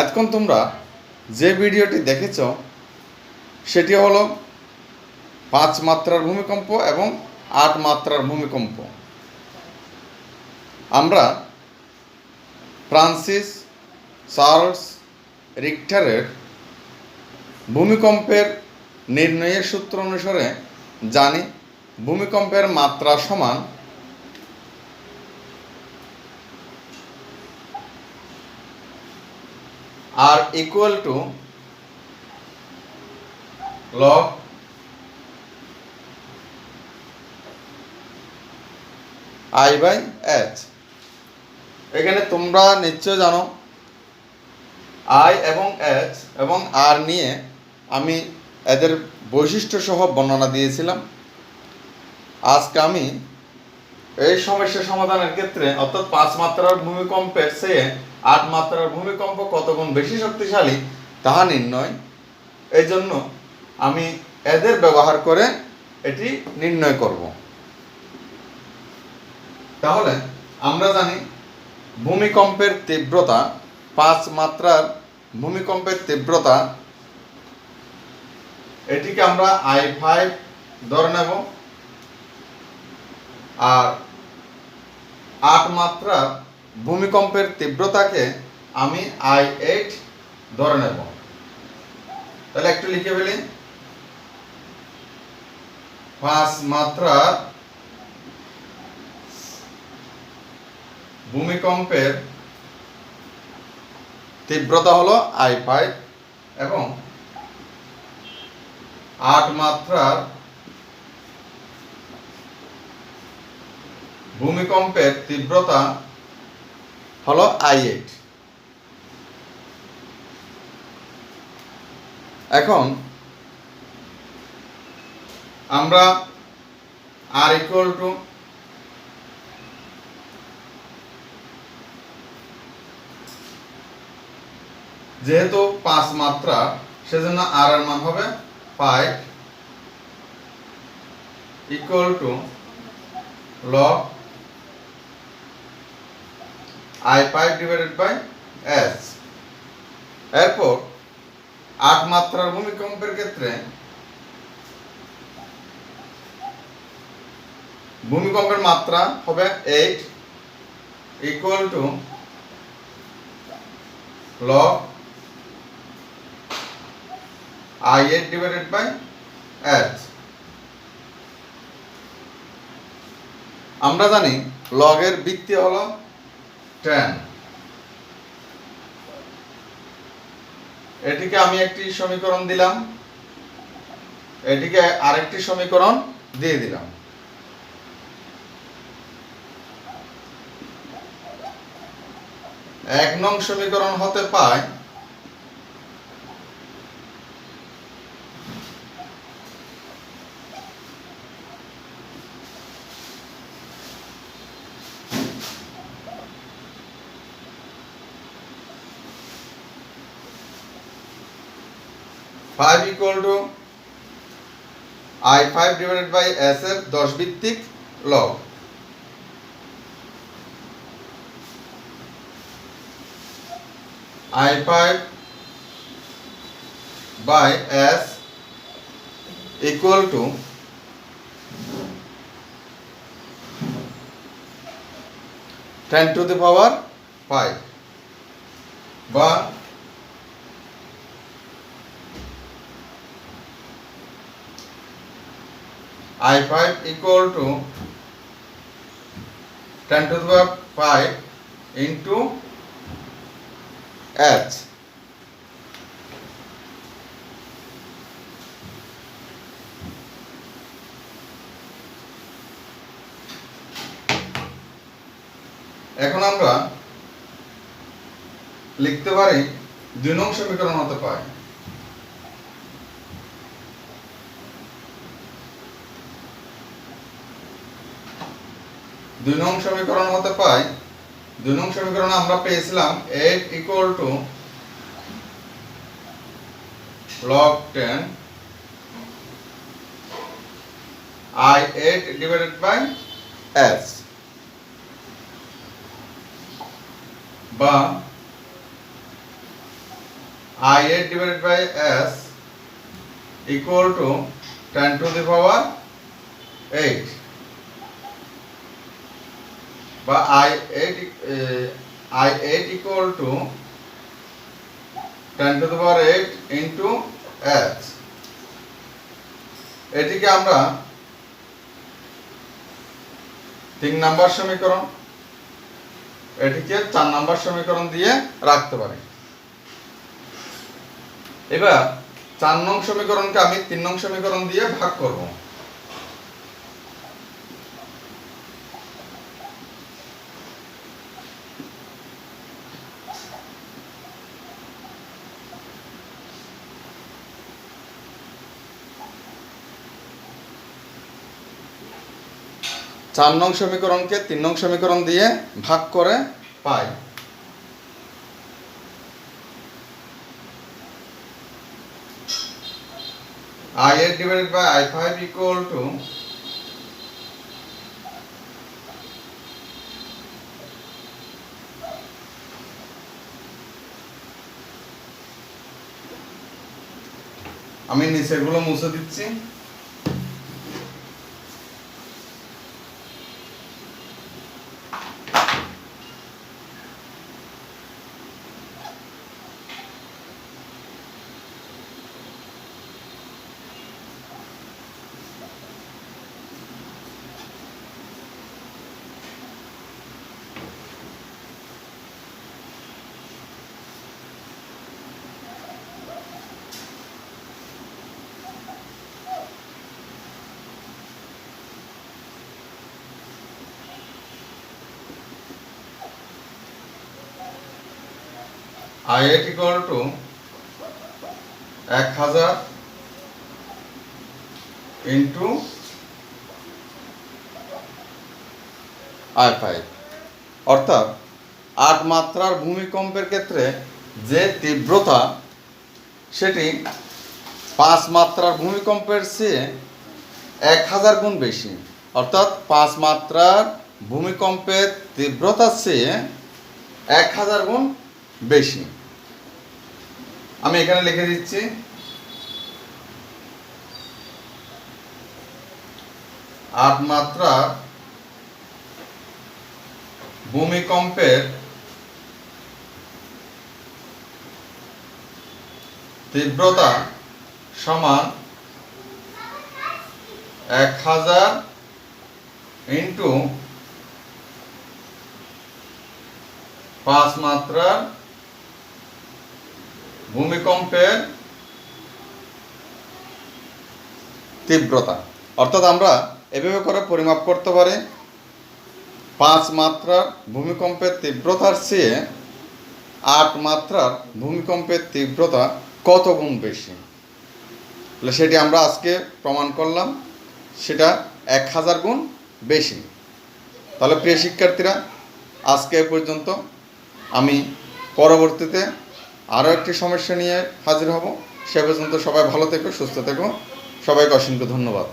এতক্ষণ তোমরা যে ভিডিওটি দেখেছ সেটি হলো 5 মাত্রার ভূমিকম্প এবং 8 মাত্রার ভূমিকম্প। আমরা ফ্রান্সিস চার্লস রিক্টারের ভূমিকম্পের নির্ণয়ের সূত্র অনুসারে জানি ভূমিকম্পের মাত্রা সমান আর equal to log I by H. এখানে তোমরা নিশ্চয় জানো আই এবং এইচ এবং আর নিয়ে আমি এদের বৈশিষ্ট্য সহ বর্ণনা দিয়েছিলাম। আজকে আমি এই সমস্যা সমাধানের ক্ষেত্রে অর্থাৎ 5 মাত্রার ভূমিকম্পের চেয়ে 8 মাত্রার ভূমিকম্প কত গুণ বেশি শক্তিশালী তাহা নির্ণয়, এই জন্য আমি এদের ব্যবহার করে এটি নির্ণয় করব। তাহলে আমরা জানি ভূমিকম্পের তীব্রতা 5 মাত্রার ভূমিকম্পের তীব্রতা এটিকে আমরা I5 ধরে নেব, আর 8 মাত্রার ভূমিকম্পের তীব্রতাকে আমি I8 ধরে নেব। তাহলে একটু লিখে ফেলি, 5 মাত্রার ভূমিকম্পের তীব্রতা হলো I5 এবং 8 মাত্রার ভূমিকম্পের তীব্রতা হলো I8। এখন আমরা আর ইকুয়াল টু যেহেতু 5 মাত্রা সেজন্য আর এর মান হবে 5 equal to log I5 divided by S। এরপর 8 মাত্রার ভূমিকম্পের ক্ষেত্রে ভূমিকম্পের মাত্রা হবে 8 equal to log I8 divided by H। আমরা জানি লগের ভিত্তি হলো 10। এটিকে আমি একটি সমীকরণ দিলাম, এটিকে আরেকটি সমীকরণ দিয়ে দিলাম। এক নং সমীকরণ হতে পাই five equal to I5 divided by S এর 10 ভিত্তিক লগ। I5 by S equal to 10 to the power 5 বা I5 equal to 10 to the power 5 into H। এখন আমরা লিখতে পারি 2 নং সমীকরণ হতে পারে 2 নং সমীকরণ হতে পাই 2 নং সমীকরণ আমরা পেয়েছিলাম 8 equal two log 10 I8 divided by S বা I8 divided by S equal to 10 to the power 8 বা I8 equal to 10 to the power 8 into H। এটিকে আমরা 3 নাম্বার সমীকরণ, এটিকে 4 নাম্বার সমীকরণ দিয়ে রাখতে পারি। এবার 4 নং সমীকরণকে আমি 3 নং সমীকরণ দিয়ে ভাগ করব। চার নং সমীকরণকে 3 নং সমীকরণ দিয়ে ভাগ করে পাই I8 divided by I5 equal to আমি নিচের গুলো মুছে দিচ্ছি। I8 equal to 1000 into I5, অর্থাৎ 8 মাত্রার ভূমিকম্পের ক্ষেত্রে যে তীব্রতা সেটি 5 মাত্রার ভূমিকম্পের চেয়ে 1000 গুণ বেশি, অর্থাৎ 5 মাত্রার ভূমিকম্পের তীব্রতার চেয়ে 1000 গুণ বেশি। আমি এখানে লিখে দিচ্ছি 8 মাত্রার ভূমিকম্পের তীব্রতা সমান 1000 ইন্টু 5 মাত্রার ভূমিকম্পের তীব্রতা। অর্থাৎ আমরা এভাবে করে পরিমাপ করতে পারি 5 মাত্রার ভূমিকম্পের তীব্রতার চেয়ে 8 মাত্রার ভূমিকম্পের তীব্রতা কত গুণ বেশি। তাহলে সেটি আমরা আজকে প্রমাণ করলাম, সেটা 1000 গুণ বেশি। তাহলে প্রিয় শিক্ষার্থীরা, আজকে এ পর্যন্ত। আমি পরবর্তীতে আরও একটি সমস্যা নিয়ে হাজির হব। সে পর্যন্ত সবাই ভালো থেকো, সুস্থ থেকো। সবাইকে অসংখ্য ধন্যবাদ।